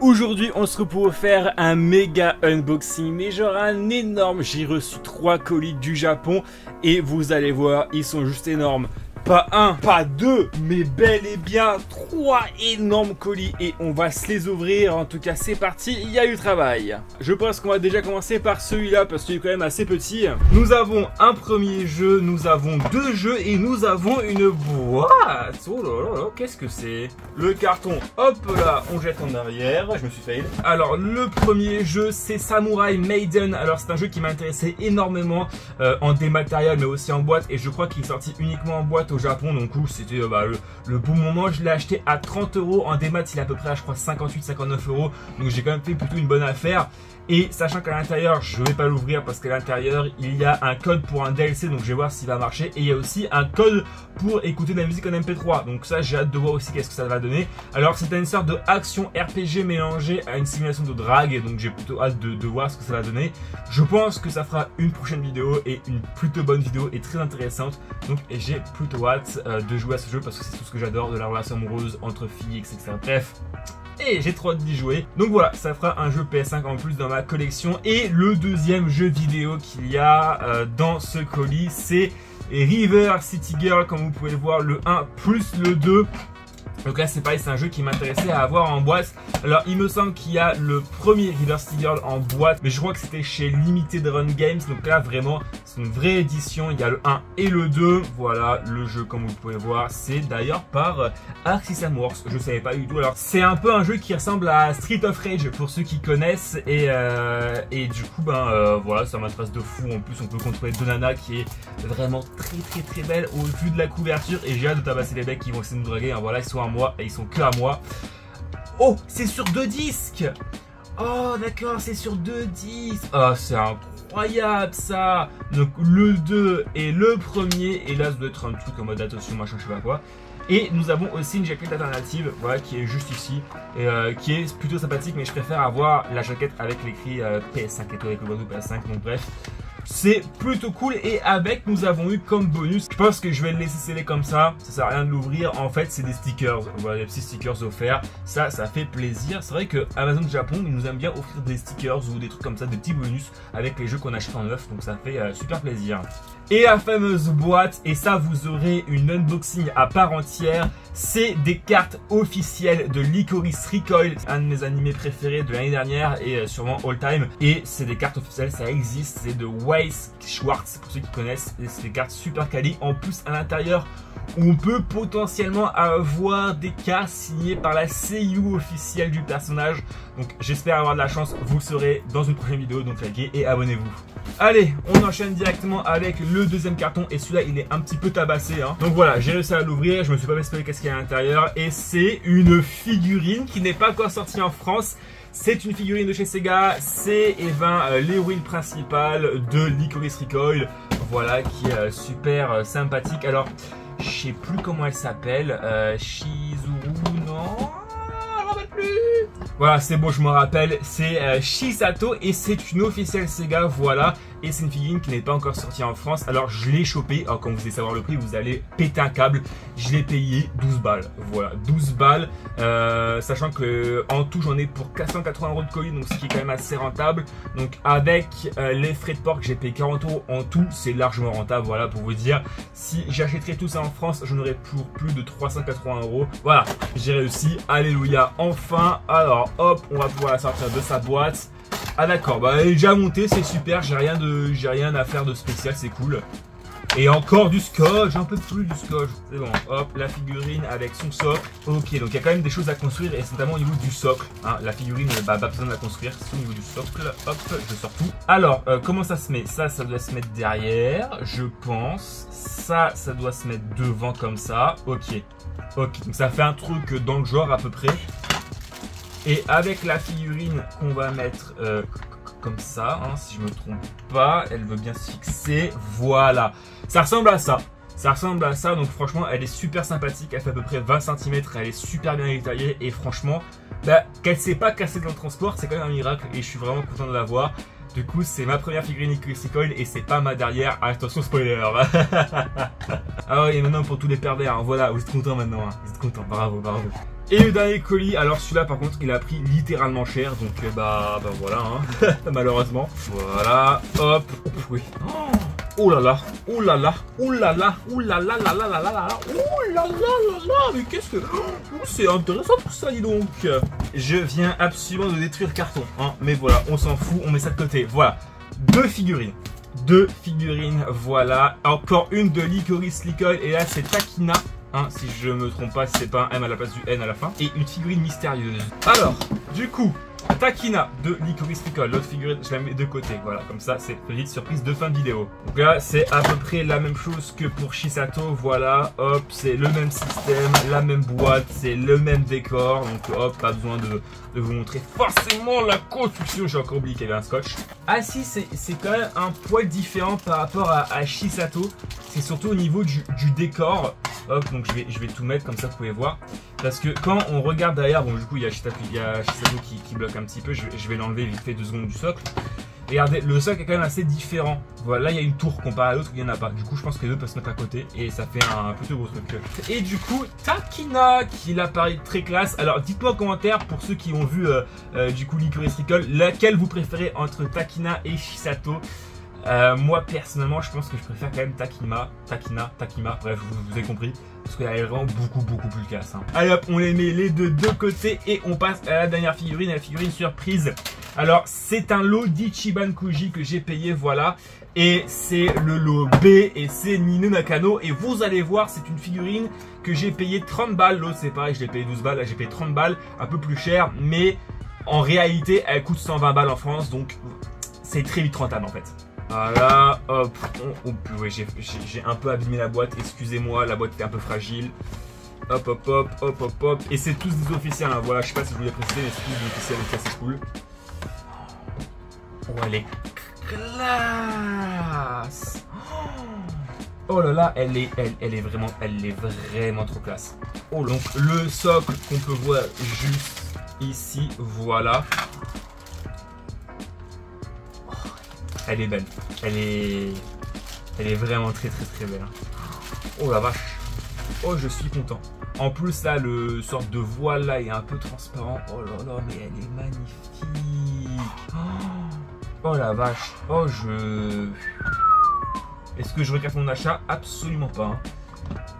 Aujourd'hui on se retrouve pour faire un méga unboxing, mais genre un énorme. J'ai reçu 3 colis du Japon et vous allez voir, ils sont juste énormes. Pas un, pas deux, mais bel et bien 3 énormes colis et on va se les ouvrir. En tout cas c'est parti, il y a du travail. Je pense qu'on va déjà commencer par celui-là parce qu'il est quand même assez petit. Nous avons un premier jeu, nous avons 2 jeux et nous avons une boîte. Oh là là là, qu'est-ce que c'est? Le carton, hop là, on jette en arrière, je me suis fail. Alors le premier jeu c'est Samurai Maiden. Alors c'est un jeu qui m'intéressait énormément en dématériel mais aussi en boîte, et je crois qu'il est sorti uniquement en boîte au Japon, donc c'était le bon moment. Je l'ai acheté à 30 €, en démat il est à peu près à, je crois, 58-59 €, donc j'ai quand même fait plutôt une bonne affaire. Et sachant qu'à l'intérieur, je vais pas l'ouvrir parce qu'à l'intérieur il y a un code pour un DLC, donc je vais voir s'il va marcher, et il y a aussi un code pour écouter de la musique en MP3, donc ça j'ai hâte de voir aussi qu'est-ce que ça va donner. Alors c'est une sorte de action RPG mélangée à une simulation de drague, donc j'ai plutôt hâte de voir ce que ça va donner. Je pense que ça fera une prochaine vidéo, et une plutôt bonne vidéo et très intéressante, donc j'ai plutôt hâte de jouer à ce jeu parce que c'est tout ce que j'adore de la relation amoureuse entre filles, etc. Bref. Et j'ai trop hâte d'y jouer. Donc voilà, ça fera un jeu PS5 en plus dans ma collection. Et le deuxième jeu vidéo qu'il y a dans ce colis, c'est River City Girl, comme vous pouvez le voir, le 1 plus le 2. Donc là c'est pareil, c'est un jeu qui m'intéressait à avoir en boîte. Alors il me semble qu'il y a le premier River City Girl en boîte, mais je crois que c'était chez Limited Run Games. Donc là vraiment c'est une vraie édition, il y a le 1 et le 2. Voilà le jeu, comme vous pouvez voir, c'est d'ailleurs par Arc System Works, je savais pas du tout. Alors c'est un peu un jeu qui ressemble à Street of Rage pour ceux qui connaissent, et du coup voilà, ça m'intéresse de fou. En plus on peut contrôler deux nanas qui est vraiment très belle au vu de la couverture, et j'ai hâte de tabasser les mecs qui vont essayer de nous draguer. Voilà, ils sont à moi et ils sont que à moi. Oh, c'est sur 2 disques. Oh d'accord, c'est sur 2 disques. Oh, c'est incroyable ça. Donc le 2 et le premier, et là ça doit être un truc en mode attention machin je sais pas quoi. Et nous avons aussi une jaquette alternative, voilà, qui est juste ici, et qui est plutôt sympathique, mais je préfère avoir la jaquette avec l'écrit PS5 et tout, avec le logo PS5, donc bref. C'est plutôt cool. Et avec, nous avons eu comme bonus, je pense que je vais le laisser sceller comme ça sert à rien de l'ouvrir. En fait c'est des stickers, voilà, des petits stickers offerts, ça fait plaisir. C'est vrai que Amazon Japon, ils nous aiment bien offrir des stickers ou des trucs comme ça, des petits bonus avec les jeux qu'on achète en neuf, donc ça fait super plaisir. Et la fameuse boîte, et ça vous aurez une unboxing à part entière, c'est des cartes officielles de Licorice Recoil, un de mes animés préférés de l'année dernière et sûrement all time. Et c'est des cartes officielles, ça existe, c'est de Weiss Schwarz pour ceux qui connaissent, et c'est des cartes super quali. En plus à l'intérieur on peut potentiellement avoir des cartes signées par la seiyuu officielle du personnage, donc j'espère avoir de la chance, vous le saurez dans une prochaine vidéo, donc likez et abonnez-vous. Allez, on enchaîne directement avec le deuxième carton, et celui-là il est un petit peu tabassé hein. Donc voilà, j'ai réussi à l'ouvrir, je me suis pas espéré qu'est-ce qu'il y a à l'intérieur, et c'est une figurine qui n'est pas encore sortie en France. C'est une figurine de chez Sega, c'est l'héroïne principale de Licorice Recoil, voilà, qui est super sympathique. Alors je sais plus comment elle s'appelle, Shizuru, non, je m'en rappelle plus. Voilà, c'est bon, je me rappelle, c'est Shisato, et c'est une officielle Sega, voilà. Et c'est une figurine qui n'est pas encore sortie en France. Alors je l'ai chopé, alors quand vous allez savoir le prix, vous allez péter un câble. Je l'ai payé 12 balles, voilà, 12 balles, sachant que en tout j'en ai pour 480 € de colis, donc ce qui est quand même assez rentable. Donc avec les frais de port que j'ai payé 40 € en tout, c'est largement rentable, voilà, pour vous dire. Si j'achèterais tout ça en France, j'en aurais pour plus de 380 €. Voilà, j'ai réussi, alléluia, enfin. Alors hop, on va pouvoir la sortir de sa boîte. Ah d'accord, bah elle est déjà montée, c'est super, j'ai rien à faire de spécial, c'est cool. Et encore du scotch, j'en peux plus du scotch. C'est bon, hop, la figurine avec son socle. Ok, donc il y a quand même des choses à construire, et c'est notamment au niveau du socle hein. La figurine, pas besoin de la construire, c'est au niveau du socle. Hop, je sors tout. Alors, comment ça se met? Ça doit se mettre derrière, je pense. Ça doit se mettre devant comme ça. Ok, donc ça fait un truc dans le genre à peu près. Et avec la figurine qu'on va mettre comme ça, hein, si je me trompe pas, elle veut bien se fixer, voilà. Ça ressemble à ça, donc franchement elle est super sympathique, elle fait à peu près 20 cm, elle est super bien détaillée, et franchement, qu'elle ne s'est pas cassée dans le transport, c'est quand même un miracle, et je suis vraiment content de l'avoir. Du coup c'est ma première figurine Licorice Recoil, et c'est pas ma dernière, attention spoiler. Ah oui, maintenant pour tous les pervers, hein, voilà, vous êtes contents maintenant, hein. Vous êtes contents, bravo. Et le dernier colis, alors celui-là par contre il a pris littéralement cher, donc bah voilà hein, malheureusement. Voilà, hop, oui. Oh là là, oh là là, oh là là, oh là là là là là là là, oh là là là là, mais qu'est-ce que... Oh, c'est intéressant tout ça, dis donc. Je viens absolument de détruire le carton, hein, mais voilà, on s'en fout, on met ça de côté. Voilà, deux figurines, voilà. Encore une de Licorice Licol, et là c'est Takina. Hein, si je me trompe pas, c'est pas un M à la place du N à la fin. Et une figurine mystérieuse. Alors, du coup, Takina de Licorice Licol. L'autre figurine, je la mets de côté. Voilà, comme ça, c'est petite surprise de fin de vidéo. Donc là, c'est à peu près la même chose que pour Chisato. Voilà, hop, c'est le même système, la même boîte, c'est le même décor. Donc hop, pas besoin de vous montrer forcément la construction. J'ai encore oublié qu'il y avait un scotch. Ah si, c'est quand même un poil différent par rapport à Chisato. C'est surtout au niveau du décor. Hop, donc je vais tout mettre comme ça, vous pouvez voir. Parce que quand on regarde derrière, bon du coup il y a Chisato qui bloque un petit peu. Je vais l'enlever vite fait 2 secondes du socle. Regardez, le socle est quand même assez différent. Voilà, là il y a une tour comparé à l'autre, il n'y en a pas. Du coup je pense que les deux peuvent se mettre à côté et ça fait un plutôt gros truc. Et du coup, Takina qui là paraît très classe. Alors dites-moi en commentaire pour ceux qui ont vu du coup Licorice Licol, laquelle vous préférez entre Takina et Chisato. Moi personnellement je pense que je préfère quand même Takina, bref vous avez compris, parce qu'elle est vraiment beaucoup plus classe hein. Allez hop, on les met les deux de côté et on passe à la dernière figurine, à la figurine surprise. Alors c'est un lot d'Ichiban Koji que j'ai payé, voilà. Et c'est le lot B et c'est Nino Nakano. Et vous allez voir, c'est une figurine que j'ai payé 30 balles. L'autre c'est pareil, je l'ai payé 12 balles, là j'ai payé 30 balles, un peu plus cher. Mais en réalité elle coûte 120 balles en France, donc c'est très vite rentable en fait. Voilà, hop, ouais, j'ai un peu abîmé la boîte, excusez-moi, la boîte était un peu fragile. Hop, hop, hop, hop, hop, hop. Et c'est tous des officiels, hein. Voilà, je sais pas si je voulais préciser, mais c'est tous des officiels, donc ça c'est cool. Oh, elle est classe. Oh là là, elle est vraiment trop classe. Oh, donc le socle qu'on peut voir juste ici, voilà. Elle est belle, elle est vraiment très belle. Oh la vache, oh je suis content. En plus là, le sorte de voile là est un peu transparent. Oh là là, mais elle est magnifique. Oh la vache, oh Est-ce que je regrette mon achat? Absolument pas. Hein.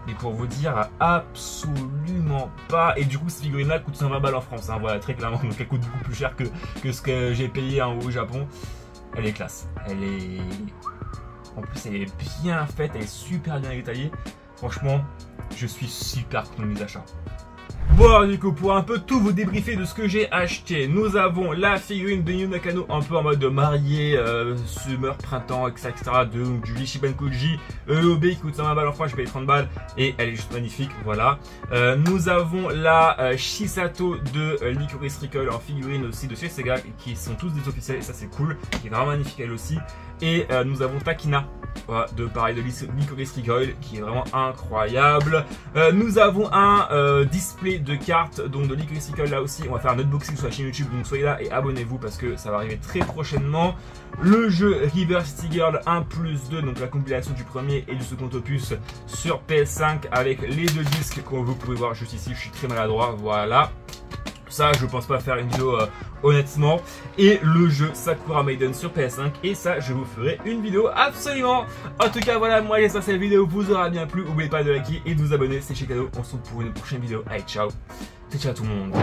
Et pour vous dire, absolument pas. Et du coup, cette figurine là coûte 120 balles en France. Hein. Voilà, très clairement, donc elle coûte beaucoup plus cher que ce que j'ai payé hein, au Japon. Elle est classe, en plus elle est bien faite, elle est super bien détaillée. Franchement, je suis super content de mes achats. Bon alors du coup, pour un peu tout vous débriefer de ce que j'ai acheté, nous avons la figurine de Nino Nakano un peu en mode marié, summer, printemps, etc. du Ichiban Koji, l'OB qui coûte 120 balles en France, j'ai payé 30 balles et elle est juste magnifique, voilà. Nous avons la Chisato de Licorice Licol en figurine aussi de chez Sega, qui sont tous des officiels et ça c'est cool, qui est vraiment magnifique elle aussi. Et nous avons Takina, voilà, de Licorice Licol, qui est vraiment incroyable. Nous avons un display de cartes, donc de Licorice Licol là aussi. On va faire un unboxing sur la chaîne YouTube, donc soyez là et abonnez-vous parce que ça va arriver très prochainement. Le jeu River City Girl 1+2, donc la compilation du premier et du second opus sur PS5 avec les deux disques comme vous pouvez voir juste ici. Je suis très maladroit, voilà. Ça, je pense pas faire une vidéo honnêtement. Et le jeu Sakura Maiden sur PS5. Et ça, je vous ferai une vidéo absolument. En tout cas, voilà, moi j'espère que cette vidéo vous aura bien plu. N'oubliez pas de liker et de vous abonner. C'est chez Cadeau. On se retrouve pour une prochaine vidéo. Allez, ciao. Ciao tout le monde.